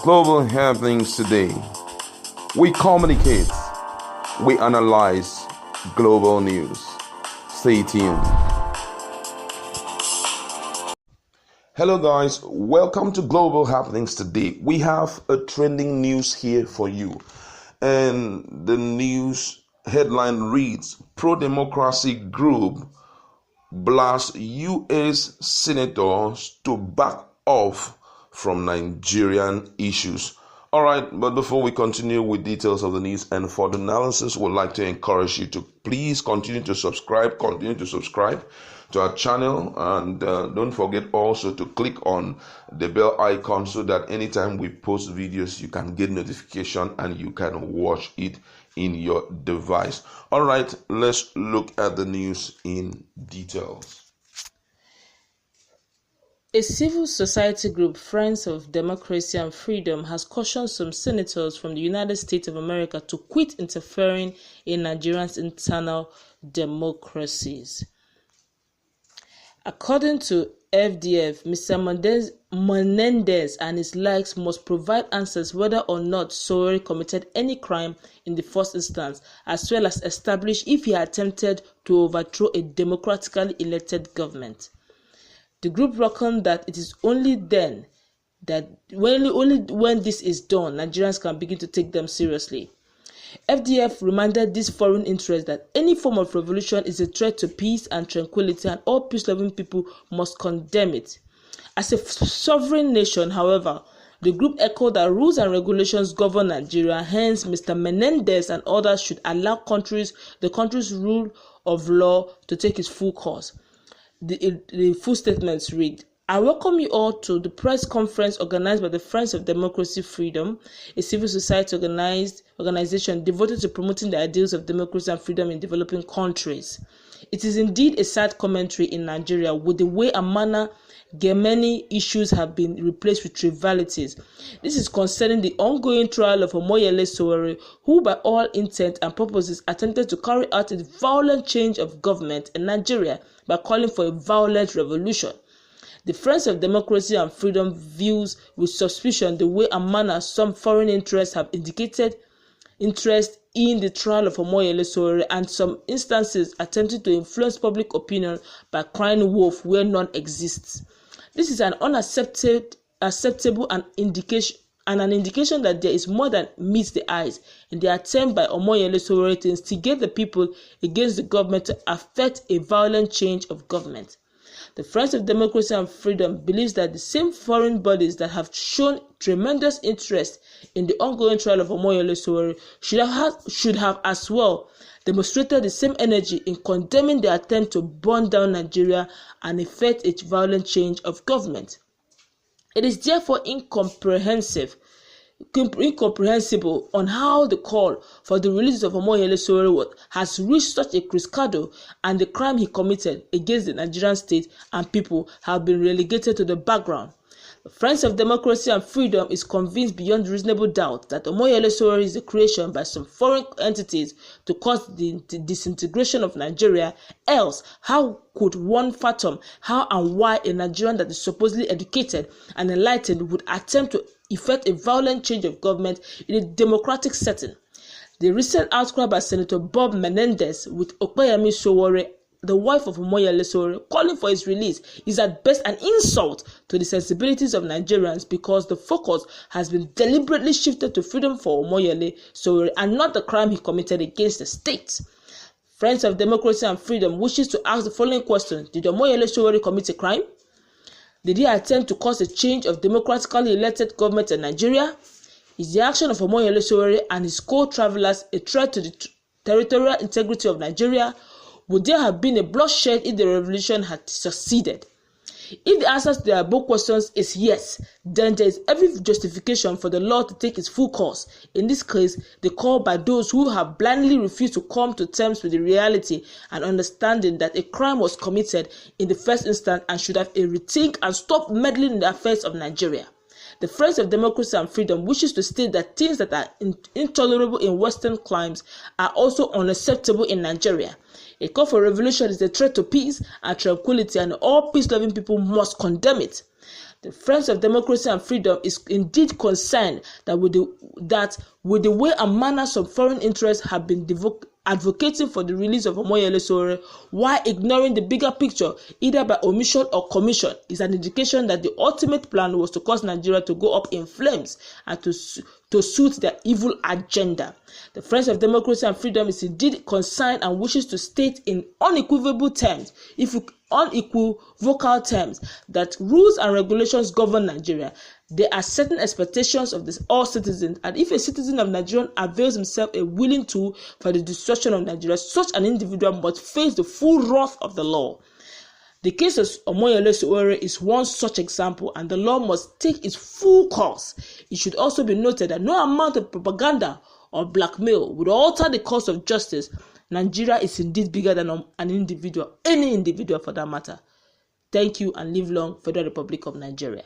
Global happenings today. We communicate, we analyze global news. Stay tuned. Hello guys, welcome to Global Happenings Today. We have a trending news here for you. And the news headline reads, Pro-Democracy Group blasts US senators to back off from Nigerian issues. All right, but before we continue with details of the news and further analysis, we'd like to encourage you to please continue to subscribe to our channel, and don't forget also to click on the bell icon so that anytime we post videos, you can get notification and you can watch it in your device. All right, let's look at the news in details. A civil society group, Friends of Democracy and Freedom, has cautioned some senators from the United States of America to quit interfering in Nigeria's internal democracies. According to FDF, Mr. Menendez and his likes must provide answers whether or not Sowore committed any crime in the first instance, as well as establish if he attempted to overthrow a democratically elected government. The group reckoned that it is only then that only when this is done, Nigerians can begin to take them seriously. FDF reminded these foreign interests that any form of revolution is a threat to peace and tranquility, and all peace-loving people must condemn it. As a sovereign nation, however, the group echoed that rules and regulations govern Nigeria. Hence, Mr. Menendez and others should allow the country's rule of law to take its full course. The full statements read, I welcome you all to the press conference organized by the Friends of Democracy Freedom, a civil society organization devoted to promoting the ideals of democracy and freedom in developing countries. It is indeed a sad commentary in Nigeria with the way and manner many issues have been replaced with trivialities. This is concerning the ongoing trial of Opeyemi Sowore, who by all intent and purposes attempted to carry out a violent change of government in Nigeria by calling for a violent revolution. The Friends of Democracy and Freedom views with suspicion the way and manner some foreign interests have indicated interest in the trial of Opeyemi Sowore, and some instances attempting to influence public opinion by crying wolf where none exists. This is an unacceptable an indication that there is more than meets the eyes in the attempt by Opeyemi Sowore to instigate the people against the government to affect a violent change of government. The Friends of Democracy and Freedom believes that the same foreign bodies that have shown tremendous interest in the ongoing trial of Opeyemi Sowore should have as well demonstrated the same energy in condemning the attempt to burn down Nigeria and effect a violent change of government. It is therefore incomprehensible on how the call for the release of Opeyemi Sowore has reached such a crescendo, and the crime he committed against the Nigerian state and people have been relegated to the background. The Friends of Democracy and Freedom is convinced beyond reasonable doubt that Opeyemi Sowore is a creation by some foreign entities to cause the disintegration of Nigeria. Else, how could one fathom how and why a Nigerian that is supposedly educated and enlightened would attempt to effect a violent change of government in a democratic setting? The recent outcry by Senator Bob Menendez with Opeyemi Sowore, the wife of Opeyemi Sowore, calling for his release is at best an insult to the sensibilities of Nigerians, because the focus has been deliberately shifted to freedom for Opeyemi Sowore and not the crime he committed against the state. Friends of Democracy and Freedom wishes to ask the following question: Did Opeyemi Sowore commit a crime? Did he attempt to cause a change of democratically elected government in Nigeria? Is the action of Opeyemi Sowore and his co-travelers a threat to the territorial integrity of Nigeria? Would there have been a bloodshed if the revolution had succeeded? If the answer to the above questions is yes, then there is every justification for the law to take its full course. In this case, the call by those who have blindly refused to come to terms with the reality and understanding that a crime was committed in the first instance and should have a rethink and stop meddling in the affairs of Nigeria. The Friends of Democracy and Freedom wishes to state that things that are intolerable in Western climes are also unacceptable in Nigeria. A call for revolution is a threat to peace and tranquility, and all peace-loving people must condemn it. The Friends of Democracy and Freedom is indeed concerned that with the way and manner some foreign interests have been advocating for the release of Omoyele Sowore while ignoring the bigger picture either by omission or commission is an indication that the ultimate plan was to cause Nigeria to go up in flames and to suit their evil agenda. The Friends of Democracy and Freedom is indeed concerned and wishes to state in unequivocal terms, that rules and regulations govern Nigeria. There are certain expectations of all citizens, and if a citizen of Nigeria avails himself a willing tool for the destruction of Nigeria, such an individual must face the full wrath of the law. The case of Omoyele Sowore is one such example, and the law must take its full course. It should also be noted that no amount of propaganda or blackmail would alter the course of justice. Nigeria is indeed bigger than an individual, any individual for that matter. Thank you, and live long Federal Republic of Nigeria.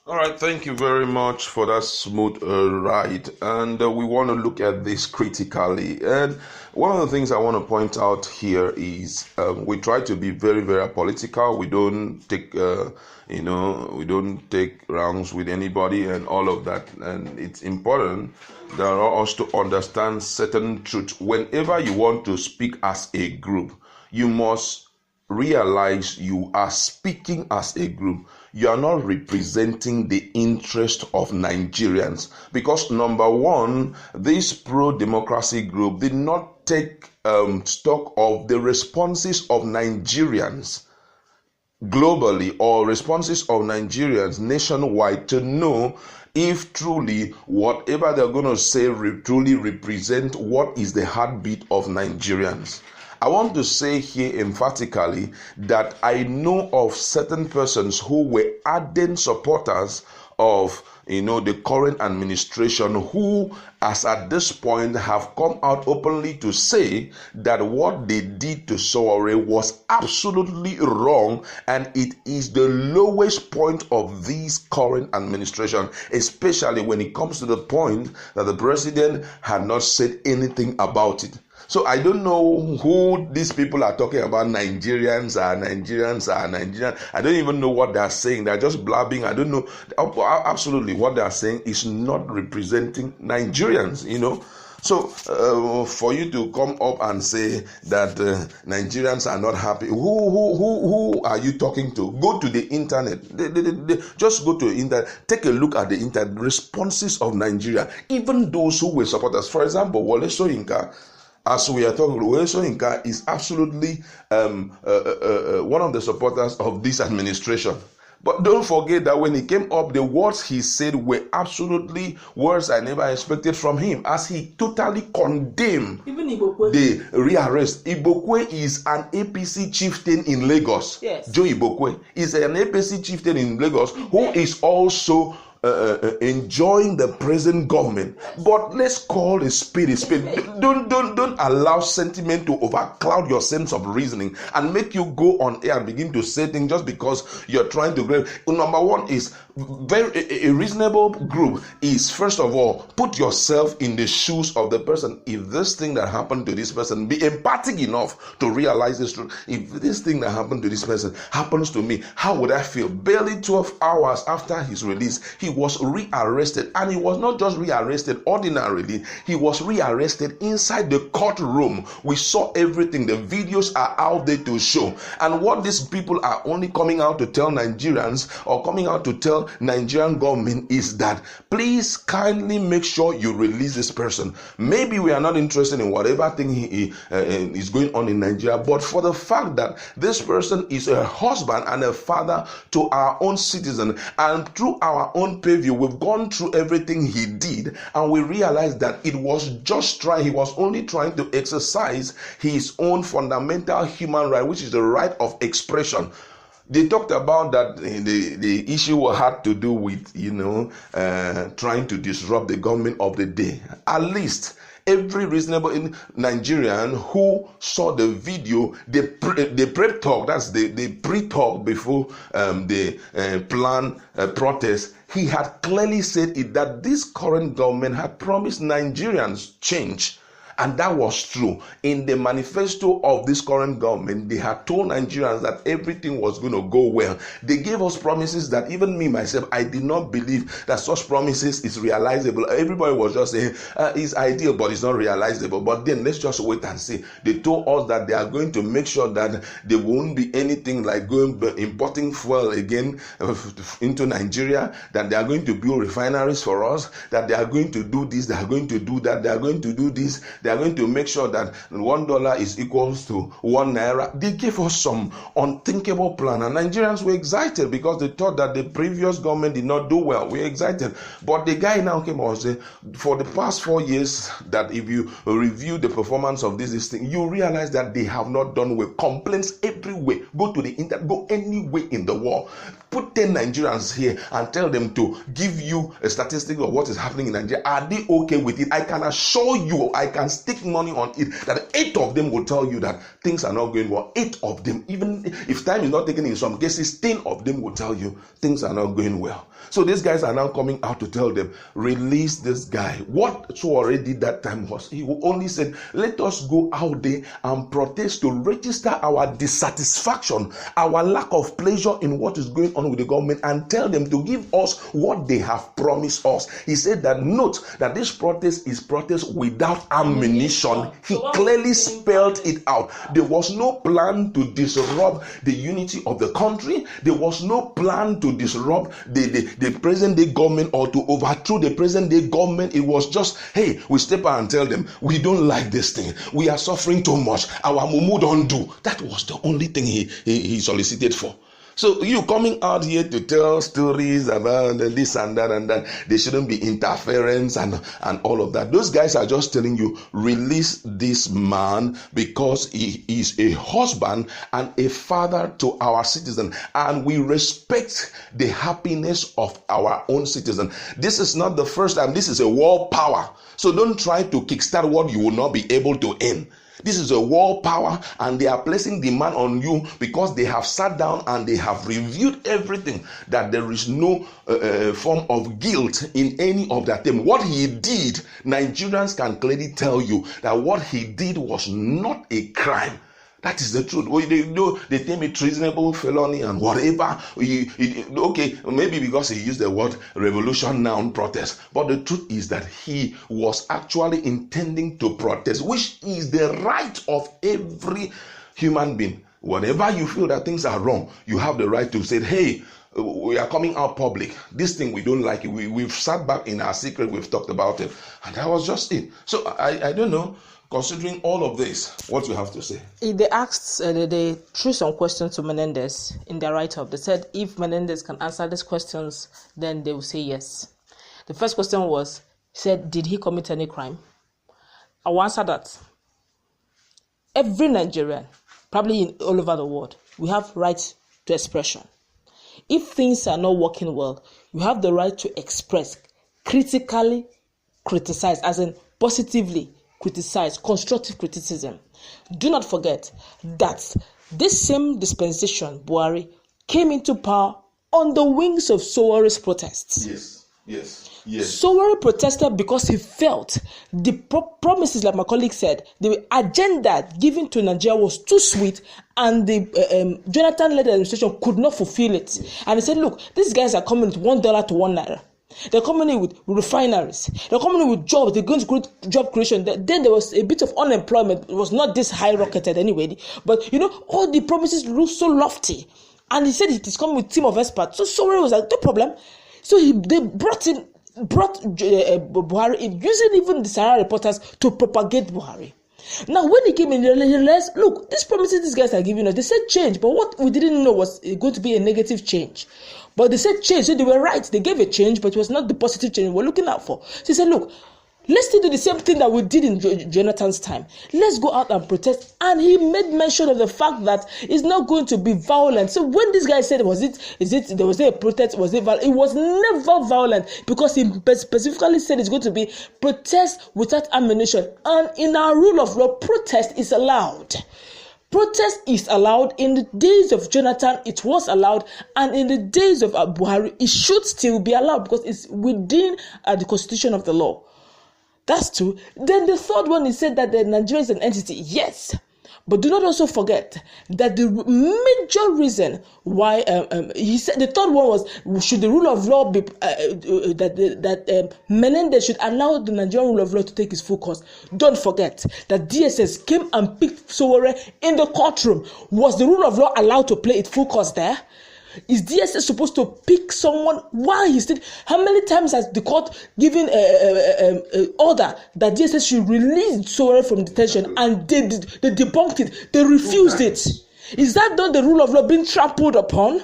All right, thank you very much for that smooth ride. And we want to look at this critically. And one of the things I want to point out here is we try to be very, very political. We don't take, we don't take rounds with anybody and all of that. And it's important that us to understand certain truths. Whenever you want to speak as a group, you must realize you are speaking as a group. You are not representing the interest of Nigerians, because number one, this pro-democracy group did not take stock of the responses of Nigerians globally or responses of Nigerians nationwide to know if truly whatever they're going to say truly represent what is the heartbeat of Nigerians. I want to say here emphatically that I know of certain persons who were ardent supporters of the current administration who, as at this point, have come out openly to say that what they did to Sowore was absolutely wrong, and it is the lowest point of this current administration, especially when it comes to the point that the president had not said anything about it. So I don't know who these people are talking about. Nigerians are Nigerian. I don't even know what they're saying. They're just blabbing. I don't know. Absolutely, what they're saying is not representing Nigerians, So for you to come up and say that Nigerians are not happy, who are you talking to? Go to the internet. Just go to the internet. Take a look at the internet responses of Nigeria. Even those who were supporters. For example, Wole Soyinka. As we are talking, Wole Soyinka is absolutely one of the supporters of this administration. But don't forget that when he came up, the words he said were absolutely words I never expected from him, as he totally condemned the rearrest. Ibokwe is an APC chieftain in Lagos. Yes. Joe Ibokwe is an APC chieftain in Lagos who is also enjoying the present government. But let's call a spade a spade. Don't allow sentiment to overcloud your sense of reasoning and make you go on air and begin to say things just because you're trying to grab. Number one is a reasonable group is, first of all, put yourself in the shoes of the person. If this thing that happened to this person, be empathic enough to realize this truth. If this thing that happened to this person happens to me, how would I feel? Barely 12 hours after his release, he was rearrested, and he was not just rearrested ordinarily, he was rearrested inside the courtroom. We saw everything. The videos are out there to show. And what these people are only coming out to tell Nigerians or coming out to tell Nigerian government is that please kindly make sure you release this person. Maybe we are not interested in whatever thing he is going on in Nigeria, but for the fact that this person is a husband and a father to our own citizen, and through our own purview, we've gone through everything he did, and we realized that it was just he was only trying to exercise his own fundamental human right, which is the right of expression. They talked about that the issue had to do with, trying to disrupt the government of the day. At least every reasonable Nigerian who saw the video, the pre-talk, that's the pre-talk before the planned protest, he had clearly said that this current government had promised Nigerians change. And that was true. In the manifesto of this current government, they had told Nigerians that everything was going to go well. They gave us promises that even me, myself, I did not believe that such promises is realizable. Everybody was just saying, it's ideal, but it's not realizable. But then let's just wait and see. They told us that they are going to make sure that there won't be anything like importing fuel again into Nigeria, that they are going to build refineries for us, that they are going to do this, they are going to do that, they are going to do this, they are going to make sure that $1 is equals to 1 naira. They gave us some unthinkable plan, and Nigerians were excited because they thought that the previous government did not do well. We were excited. But the guy now came out and said, for the past 4 years, that if you review the performance of this thing, you realize that they have not done well. Complaints everywhere. Go to the internet, go anywhere in the world. Put 10 Nigerians here and tell them to give you a statistic of what is happening in Nigeria. Are they okay with it? I can assure you, I can stick money on it, that 8 of them will tell you that things are not going well. 8 of them, even if time is not taken in some cases, 10 of them will tell you things are not going well. So these guys are now coming out to tell them, release this guy. What Sowore did that time was, he only said, let us go out there and protest to register our dissatisfaction, our lack of pleasure in what is going on with the government, and tell them to give us what they have promised us. He said that, note that this protest is protest without ammunition. He clearly spelled it out. There was no plan to disrupt the unity of the country. There was no plan to disrupt the present day government or to overthrow the present day government. It was just, hey, we step out and tell them, we don't like this thing. We are suffering too much. Our mumu don't do. That was the only thing he solicited for. So you coming out here to tell stories about this and that, there shouldn't be interference and all of that. Those guys are just telling you, release this man because he is a husband and a father to our citizen, and we respect the happiness of our own citizen. This is not the first time. This is a world power. So don't try to kickstart what you will not be able to end. This is a world power, and they are placing demand on you because they have sat down and they have reviewed everything, that there is no form of guilt in any of that thing. What he did, Nigerians can clearly tell you that what he did was not a crime. That is the truth. They tell me treasonable felony and whatever. Okay, maybe because he used the word revolution now, protest. But the truth is that he was actually intending to protest, which is the right of every human being. Whenever you feel that things are wrong, you have the right to say, hey, we are coming out public. This thing, we don't like it. We've sat back in our secret. We've talked about it. And that was just it. So I don't know. Considering all of this, what you have to say? They asked, they threw some questions to Menendez in their write-up. They said if Menendez can answer these questions, then they will say yes. The first question was, said, did he commit any crime? I will answer that. Every Nigerian, probably all over the world, we have right to expression. If things are not working well, you have the right to express, critically criticize, as in positively criticize, constructive criticism. Do not forget that this same dispensation, Buhari, came into power on the wings of Sowore's protests. Yes. Sowore protested because he felt the promises, like my colleague said, the agenda given to Nigeria was too sweet, and the Jonathan-led administration could not fulfill it. And he said, look, these guys are coming with $1 to 1 naira. They're coming in with refineries. They're coming in with jobs. They're going to create job creation. Then there was a bit of unemployment. It was not this high-rocketed anyway. But, all the promises look so lofty. And he said it is coming with a team of experts. So Sowore was like, no problem. So they brought Buhari, using even the Sahara reporters to propagate Buhari. Now, when he came in, he realized, look, these promises these guys are giving us, they said change, but what we didn't know was going to be a negative change. But they said change, so they were right. They gave a change, but it was not the positive change we were looking out for. So he said, look, let's still do the same thing that we did in Jonathan's time. Let's go out and protest. And he made mention of the fact that it's not going to be violent. So when this guy said, there was a protest, was it violent? It was never violent, because he specifically said it's going to be protest without ammunition. And in our rule of law, protest is allowed. Protest is allowed. In the days of Jonathan, it was allowed, and in the days of Buhari, it should still be allowed because it's within the constitution of the law. That's two. Then the third one, he said that the Nigeria is an entity. Yes. But do not also forget that the major reason why he said the third one was, should the rule of law be that Menendez should allow the Nigerian rule of law to take its full course. Don't forget that DSS came and picked Sowore in the courtroom. Was the rule of law allowed to play its full course there? Is DSS supposed to pick someone while he's still? How many times has the court given order that DSS should release Sowore from detention, and they debunked it? They refused it. Is that not the rule of law being trampled upon?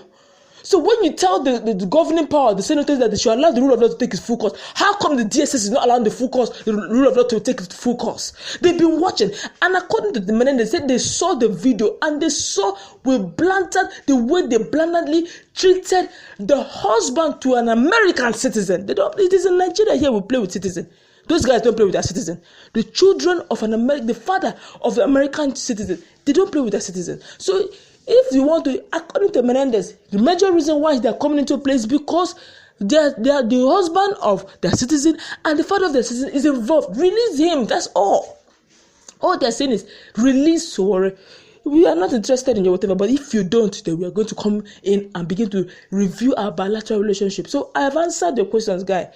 So when you tell the governing power, the senators, that they should allow the rule of law to take its full course, how come the DSS is not allowing the rule of law to take its full course? They've been watching, and according to the men, they said they saw the video and they saw with blatant the way they blandly treated the husband to an American citizen. They don't. It is in Nigeria here we play with citizen. Those guys don't play with their citizen. The children of an American, the father of the American citizen, they don't play with their citizen. So if you want to, according to Menendez, the major reason why they are coming into place because they are the husband of their citizen and the father of their citizen is involved. Release him. That's all. All they're saying is release Sowore. We are not interested in your whatever, but if you don't, then we are going to come in and begin to review our bilateral relationship. So I have answered your questions, guy.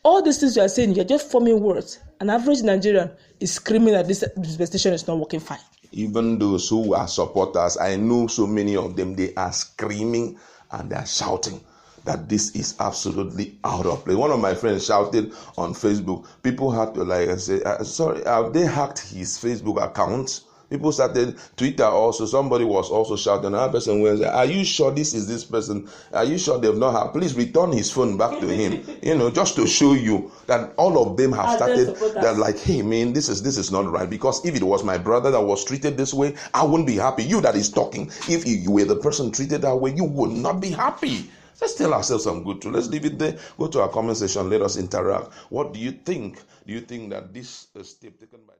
All these things you are saying, you're just forming words. An average Nigerian is screaming that this dispensation is not working fine. Even those who are supporters, I know so many of them, they are screaming and they are shouting that this is absolutely out of place. One of my friends shouted on Facebook. People had to say, sorry, they hacked his Facebook account. People started Twitter also. Somebody was also shouting. Another person was saying, are you sure this is this person? Are you sure they've not had? Please return his phone back to him. Just to show you that all of them have started. They're like, hey man, this is not right. Because if it was my brother that was treated this way, I wouldn't be happy. You that is talking, if you were the person treated that way, you would not be happy. Let's tell ourselves some good truth. Let's leave it there. Go to our comment section. Let us interact. What do you think? Do you think that this step taken by